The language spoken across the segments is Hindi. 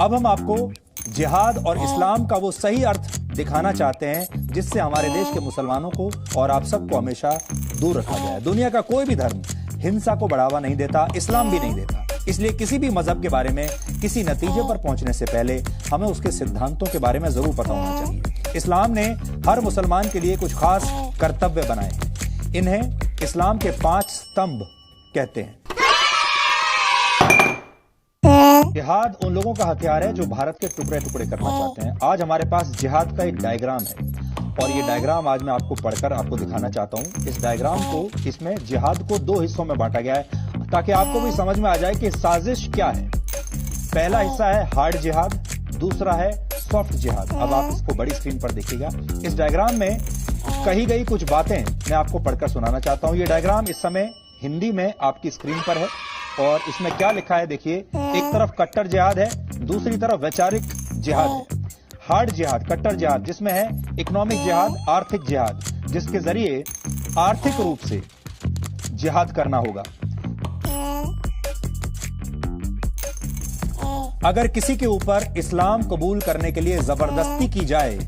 अब हम आपको जिहाद और इस्लाम का वो सही अर्थ दिखाना चाहते हैं जिससे हमारे देश के मुसलमानों को और आप सबको हमेशा दूर रखा गया है। दुनिया का कोई भी धर्म हिंसा को बढ़ावा नहीं देता, इस्लाम भी नहीं देता। इसलिए किसी भी मजहब के बारे में किसी नतीजे पर पहुंचने से पहले हमें उसके सिद्धांतों के बारे में जरूर पता होना चाहिए। इस्लाम ने हर मुसलमान के लिए कुछ खास कर्तव्य बनाए हैं। इन्हें इस्लाम के 5 स्तंभ कहते हैं। जिहाद उन लोगों का हथियार है जो भारत के टुकड़े टुकड़े करना चाहते हैं। आज हमारे पास जिहाद का एक डायग्राम है और ये डायग्राम आज मैं आपको पढ़कर आपको दिखाना चाहता हूं। इस डायग्राम को, इसमें जिहाद को 2 हिस्सों में बांटा गया है ताकि आपको भी समझ में आ जाए कि साजिश क्या है। पहला हिस्सा है हार्ड जिहाद, दूसरा है सॉफ्ट जिहाद। अब आप इसको बड़ी स्क्रीन पर देखिएगा। इस डायग्राम में कही गई कुछ बातें मैं आपको पढ़कर सुनाना चाहता हूं। ये डायग्राम इस समय हिंदी में आपकी स्क्रीन पर है और इसमें क्या लिखा है देखिए। एक तरफ कट्टर जिहाद है, दूसरी तरफ वैचारिक जिहाद है। हार्ड जिहाद, कट्टर जिहाद, जिसमें है इकोनॉमिक जिहाद, आर्थिक जिहाद, जिसके जरिए आर्थिक रूप से जिहाद करना होगा। अगर किसी के ऊपर इस्लाम कबूल करने के लिए जबरदस्ती की जाए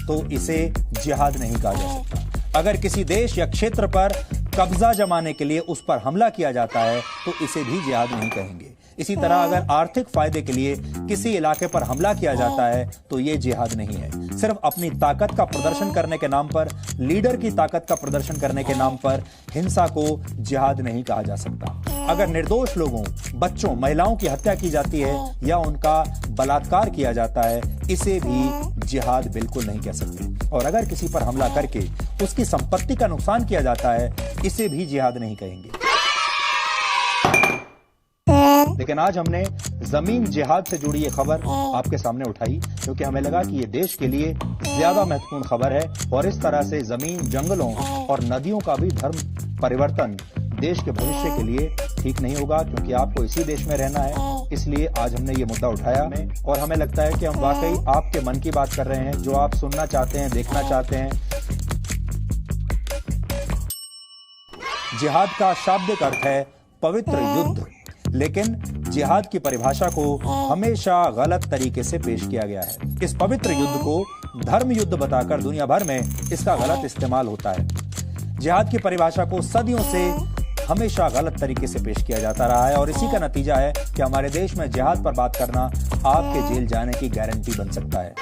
तो इसे जिहाद नहीं कहा जा सकता। अगर किसी देश या क्षेत्र पर कब्जा जमाने के लिए उस पर हमला किया जाता है तो इसे भी जिहाद नहीं कहेंगे। इसी तरह अगर आर्थिक फायदे के लिए किसी इलाके पर हमला किया जाता है तो यह जिहाद नहीं है। सिर्फ अपनी ताकत का प्रदर्शन करने के नाम पर, लीडर की ताकत का प्रदर्शन करने के नाम पर हिंसा को जिहाद नहीं कहा जा सकता। अगर निर्दोष लोगों, बच्चों, महिलाओं की हत्या की जाती है या उनका बलात्कार किया जाता है, इसे भी जिहाद बिल्कुल नहीं कह सकते। और अगर किसी पर हमला करके उसकी संपत्ति का नुकसान किया जाता है, इसे भी जिहाद नहीं कहेंगे। लेकिन आज हमने जमीन जिहाद से जुड़ी ये खबर आपके सामने उठाई क्योंकि हमें लगा कि ये देश के लिए ज्यादा महत्वपूर्ण खबर है और इस तरह से जमीन, जंगलों और नदियों का भी धर्म परिवर्तन देश के भविष्य के लिए ठीक नहीं होगा, क्योंकि आपको इसी देश में रहना है। इसलिए आज हमने ये मुद्दा उठाया और हमें लगता है कि हम वाकई आपके मन की बात कर रहे हैं, जो आप सुनना चाहते हैं, देखना चाहते हैं। जिहाद का शाब्दिक अर्थ है पवित्र युद्ध, लेकिन जिहाद की परिभाषा को हमेशा गलत तरीके से पेश किया गया है। इस पवित्र युद्ध को धर्म युद्ध बताकर दुनिया भर में इसका गलत इस्तेमाल होता है। जिहाद की परिभाषा को सदियों से हमेशा गलत तरीके से पेश किया जाता रहा है और इसी का नतीजा है कि हमारे देश में जिहाद पर बात करना आपके जेल जाने की गारंटी बन सकता है।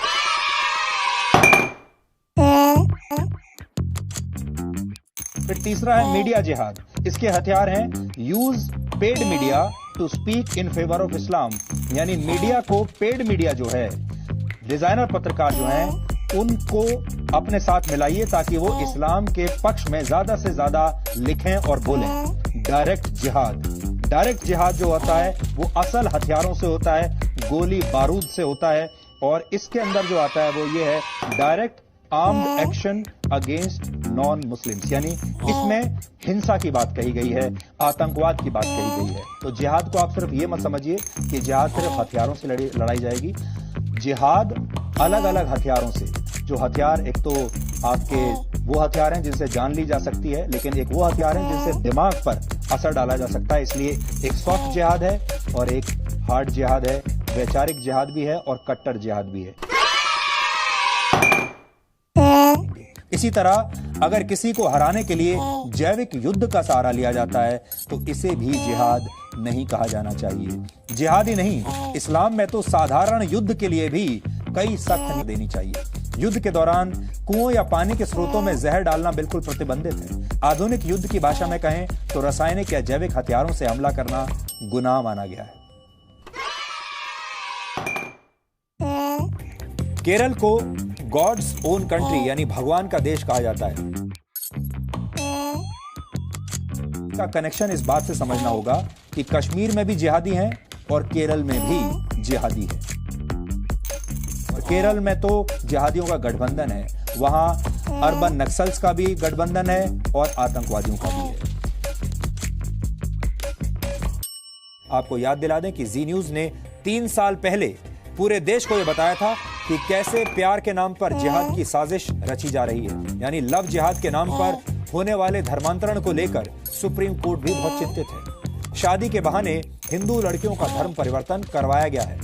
फिर तीसरा है मीडिया जिहाद। इसके हथियार हैं use paid media to speak in favour of Islam, यानी मीडिया को, पेड मीडिया जो है, डिजाइनर पत्रकार जो हैं, उनको अपने साथ मिलाइए ताकि वो इस्लाम के पक्ष में ज्यादा से ज्यादा लिखें और बोलें। डायरेक्ट जिहाद, डायरेक्ट जिहाद जो होता है वो असल हथियारों से होता है, गोली बारूद से होता है और इसके अंदर जो आता है वो ये है direct armed action against non Muslims, यानी इसमें हिंसा की बात कही गई है, आतंकवाद की बात कही गई है। तो जिहाद को आप सिर्फ ये मत समझिए कि जिहाद सिर्फ हथियारों से लड़ाई जाएगी। जिहाद अलग अलग हथियारों से, जो हथियार, एक तो आपके वो हथियार हैं जिनसे जान ली जा सकती है, लेकिन एक वो हथियार हैं जिनसे दिमाग पर असर डाला जा सकता है। इसलिए एक सॉफ्ट जिहाद है और एक हार्ड जिहाद है, वैचारिक जिहाद भी है और कट्टर जिहाद भी है। इसी तरह अगर किसी को हराने के लिए जैविक युद्ध का सहारा लिया जाता है तो इसे भी जिहाद नहीं कहा जाना चाहिए। जिहाद ही नहीं, इस्लाम में तो साधारण युद्ध के लिए भी कई सख्त नीति देनी चाहिए। युद्ध के दौरान कुओं या पानी के स्रोतों में जहर डालना बिल्कुल प्रतिबंधित है। आधुनिक युद्ध की भाषा में कहें तो रासायनिक या जैविक हथियारों से हमला करना गुनाह माना गया है। केरल को गॉड्स ओन कंट्री यानी भगवान का देश कहा जाता है। का कनेक्शन इस बात से समझना होगा कि कश्मीर में भी जिहादी हैं और केरल में भी जिहादी है। और केरल में तो जिहादियों का गठबंधन है, वहां अर्बन नक्सल्स का भी गठबंधन है और आतंकवादियों का भी है। आपको याद दिला दें कि जी न्यूज ने 3 साल पहले पूरे देश को यह बताया था कि कैसे प्यार के नाम पर जिहाद की साजिश रची जा रही है, यानी लव जिहाद के नाम पर होने वाले धर्मांतरण को लेकर सुप्रीम कोर्ट भी बहुत चिंतित है। शादी के बहाने हिंदू लड़कियों का धर्म परिवर्तन करवाया गया है।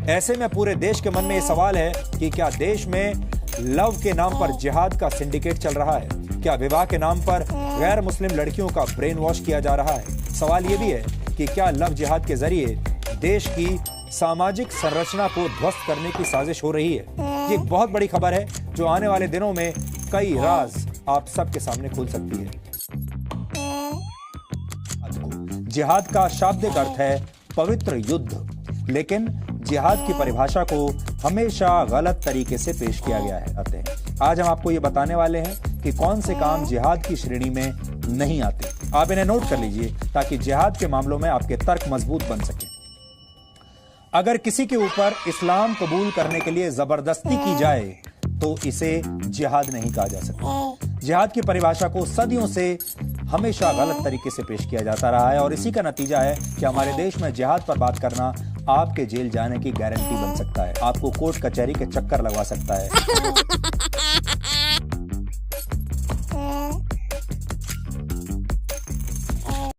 ऐसे में पूरे देश के मन में यह सवाल है कि क्या देश में लव के नाम पर जिहाद का सिंडिकेट चल रहा है? क्या विवाह के नाम पर गैर मुस्लिम लड़कियों का ब्रेन वॉश किया जा रहा है? सवाल यह भी है कि क्या लव जिहाद के जरिए देश की सामाजिक संरचना को ध्वस्त करने की साजिश हो रही है? ये एक बहुत बड़ी खबर है जो आने वाले दिनों में कई राज आप सबके सामने खुल सकती है। जिहाद का शाब्दिक अर्थ है पवित्र युद्ध, लेकिन जिहाद की परिभाषा को हमेशा गलत तरीके से पेश किया गया है। आज हम आपको ये बताने वाले हैं कि कौन से काम जिहाद की श्रेणी में नहीं आते। आप इन्हें नोट कर लीजिए ताकि जिहाद के मामलों में आपके तर्क मजबूत बन सके। अगर किसी के ऊपर इस्लाम कबूल करने के लिए जबरदस्ती की जाए तो इसे जिहाद नहीं कहा जा सकता। जिहाद की परिभाषा को सदियों से हमेशा गलत तरीके से पेश किया जाता रहा है और इसी का नतीजा है कि हमारे देश में जिहाद पर बात करना आपके जेल जाने की गारंटी बन सकता है, आपको कोर्ट कचहरी के चक्कर लगवा सकता है।